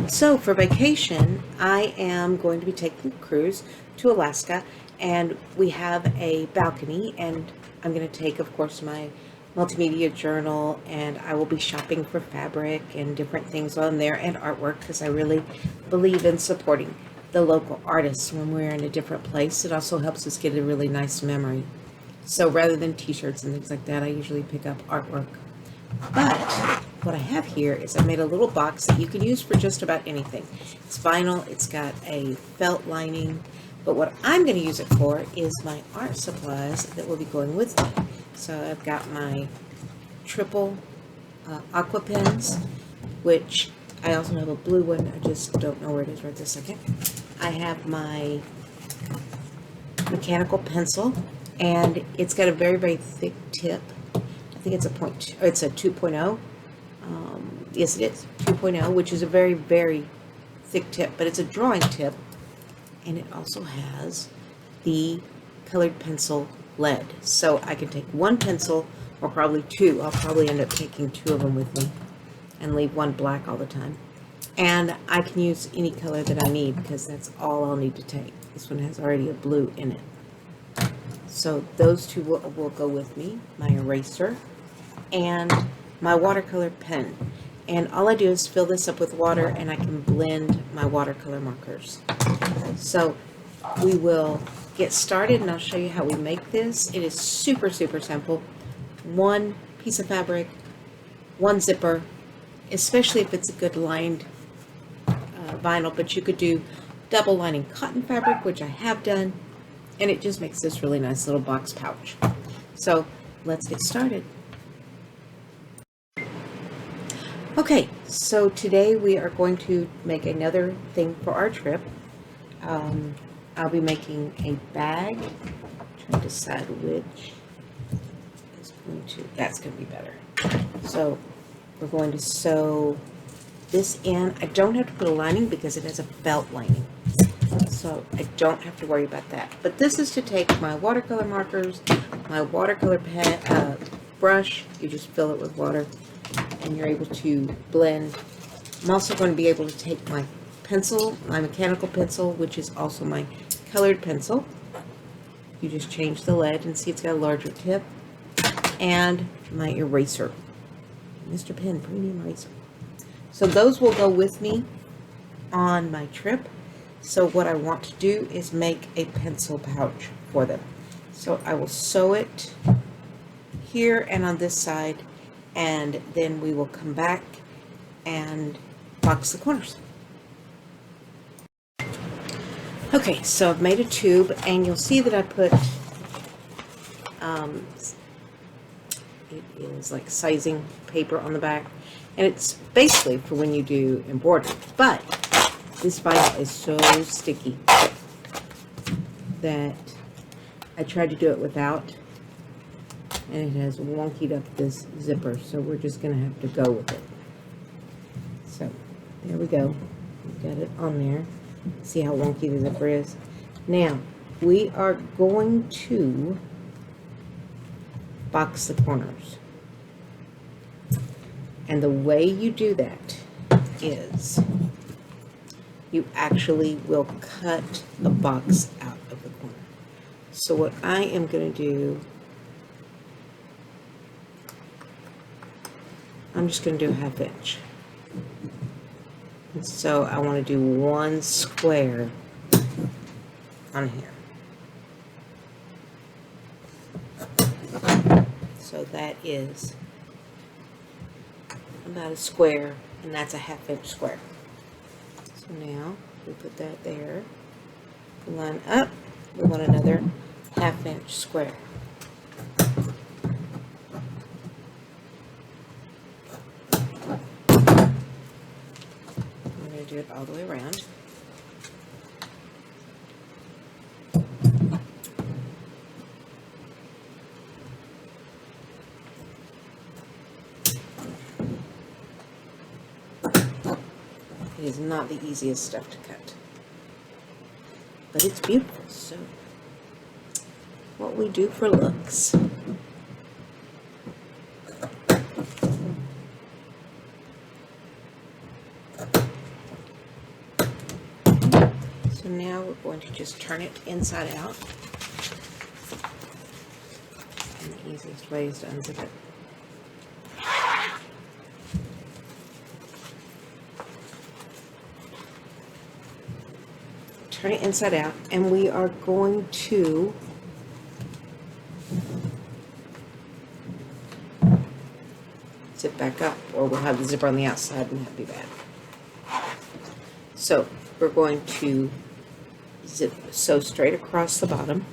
So for vacation, I am going to be taking a cruise to Alaska, and we have a balcony, and I'm going to take, of course, my multimedia journal, and I will be shopping for fabric and different things while I'm there, and artwork, because I really believe in supporting the local artists when we're in a different place. It also helps us get a really nice memory. So rather than t-shirts and things like that, I usually pick up artwork. But what I have here is I made a little box that you can use for just about anything. It's vinyl, it's got a felt lining, but what I'm going to use it for is my art supplies that will be going with me. So I've got my triple aqua pens, which I also have a blue one. I just don't know where it is right this second. I have my mechanical pencil, and it's got a very, very thick tip. I think it's it's a 2.0. Yes, it is 2.0, which is a very, very thick tip, but it's a drawing tip, and it also has the colored pencil lead. So I can take one pencil, or probably two. I'll probably end up taking two of them with me and leave one black all the time. And I can use any color that I need because that's all I'll need to take. This one has already a blue in it. So those two will go with me, my eraser and my watercolor pen. And all I do is fill this up with water, and I can blend my watercolor markers. So we will get started, and I'll show you how we make this. It is super, super simple. One piece of fabric, one zipper, especially if it's a good lined vinyl, but you could do double lining cotton fabric, which I have done, and it just makes this really nice little box pouch. So let's get started. Okay, so today we are going to make another thing for our trip. I'll be making a bag. Trying to decide which is going to, that's going to be better. So we're going to sew this in. I don't have to put a lining because it has a felt lining, so I don't have to worry about that. But this is to take my watercolor markers, my watercolor pen, brush. You just fill it with water, and you're able to blend. I'm also going to be able to take my pencil, my mechanical pencil, which is also my colored pencil. You just change the lead and see it's got a larger tip. And my eraser, Mr. Pen Premium Eraser. So those will go with me on my trip. So what I want to do is make a pencil pouch for them. So I will sew it here and on this side, and then we will come back and box the corners. Okay, so I've made a tube, and you'll see that I put, it is like sizing paper on the back, and it's basically for when you do embroidery, but this vinyl is so sticky that I tried to do it without, and it has wonkied up this zipper, so we're just going to have to go with it. So there we go. We got it on there. See how wonky the zipper is? Now we are going to box the corners, and the way you do that is you actually will cut a box out of the corner. So what I am going to do, I'm just going to do a 1/2 inch. And so I want to do one square on here. So that is about a square, and that's a 1/2 inch square. So now we put that there. Line up. We want another 1/2 inch square. Do it all the way around. It is not the easiest stuff to cut, but it's beautiful. So what we do for looks. So now we're going to just turn it inside out. And the easiest way is to unzip it. Turn it inside out, and we are going to zip back up, or we'll have the zipper on the outside and that'd be bad. So we're going to sew straight across the bottom.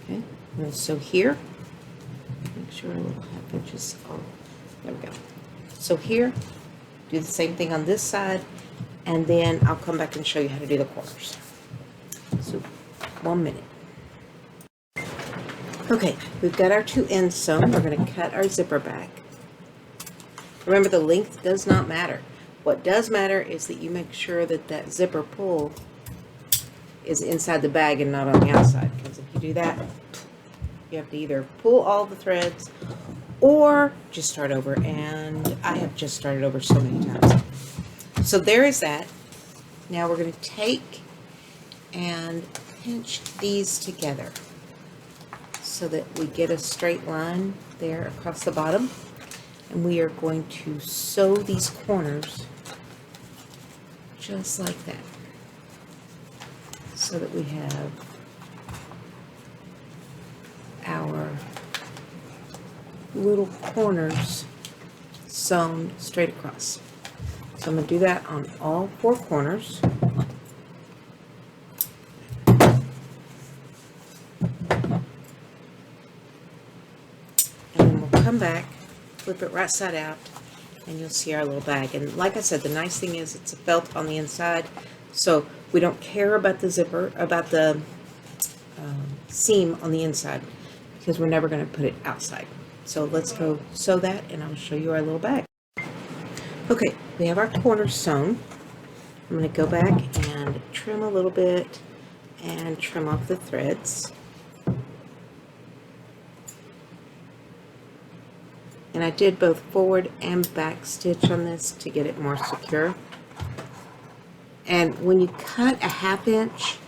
Okay, I'm going to sew here. Make sure our little half inches are, there we go. So here, do the same thing on this side, and then I'll come back and show you how to do the corners. So 1 minute. Okay, we've got our 2 ends sewn. We're going to cut our zipper back. Remember, the length does not matter. What does matter is that you make sure that that zipper pull is inside the bag and not on the outside, because if you do that, you have to either pull all the threads or just start over, and I have just started over so many times. So there is that. Now we're going to take and pinch these together so that we get a straight line there across the bottom, and we are going to sew these corners just like that so that we have our little corners sewn straight across. So I'm going to do that on all 4 corners. And then we'll come back, flip it right side out, and you'll see our little bag. And like I said, the nice thing is it's a felt on the inside, so we don't care about the zipper, about the seam on the inside, because we're never going to put it outside. So let's go sew that, and I'll show you our little bag. Okay, we have our corners sewn. I'm going to go back and trim a little bit and trim off the threads. And I did both forward and back stitch on this to get it more secure. And when you cut a 1/2 inch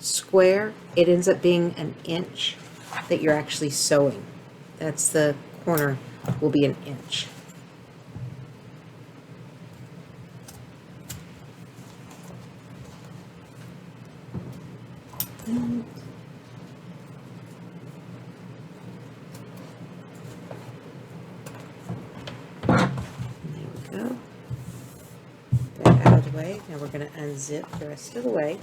square, it ends up being an inch that you're actually sewing. That's the corner will be an inch. And there we go. That out of the way. Now we're going to unzip the rest of the way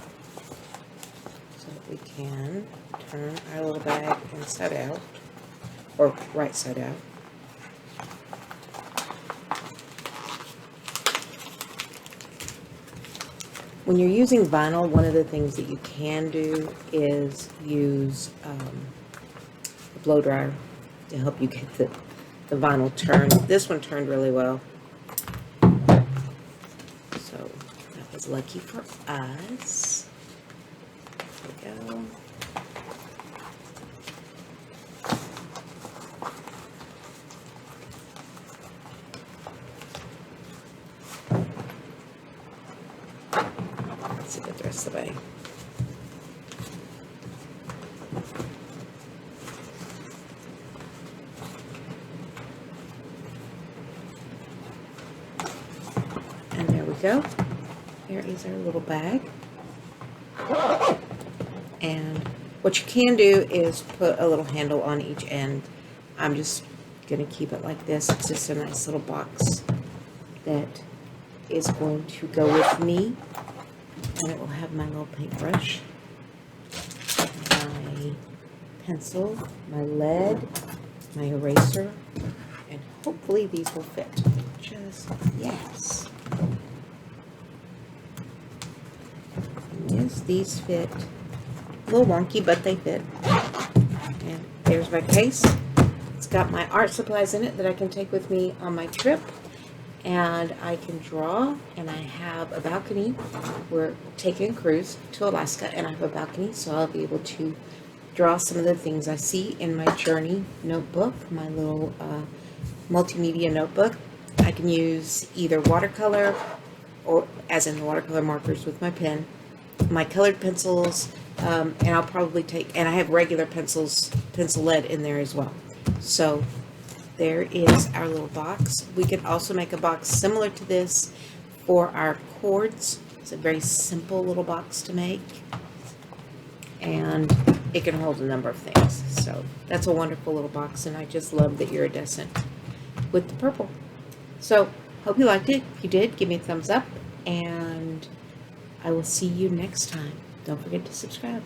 so that we can turn our little bag inside out, or right side out. When you're using vinyl, one of the things that you can do is use a blow dryer to help you get the vinyl turned. This one turned really well, so that was lucky for us. There we go. Zip it the rest of the way. And there we go. There is our little bag. And what you can do is put a little handle on each end. I'm just going to keep it like this. It's just a nice little box that is going to go with me. And it will have my little paintbrush, my pencil, my lead, my eraser, and hopefully these will fit. Just, yes. And yes, these fit. A little wonky, but they fit. And there's my case. It's got my art supplies in it that I can take with me on my trip. And I can draw, and I have a balcony. We're taking a cruise to Alaska, and I have a balcony, so I'll be able to draw some of the things I see in my journey notebook, my little multimedia notebook. I can use either watercolor, or as in the watercolor markers with my pen, my colored pencils, and I'll probably take, and I have regular pencils, pencil lead in there as well. So there is our little box. We could also make a box similar to this for our cords. It's a very simple little box to make, and it can hold a number of things. So that's a wonderful little box, and I just love the iridescent with the purple. So hope you liked it. If you did, give me a thumbs up, and I will see you next time. Don't forget to subscribe.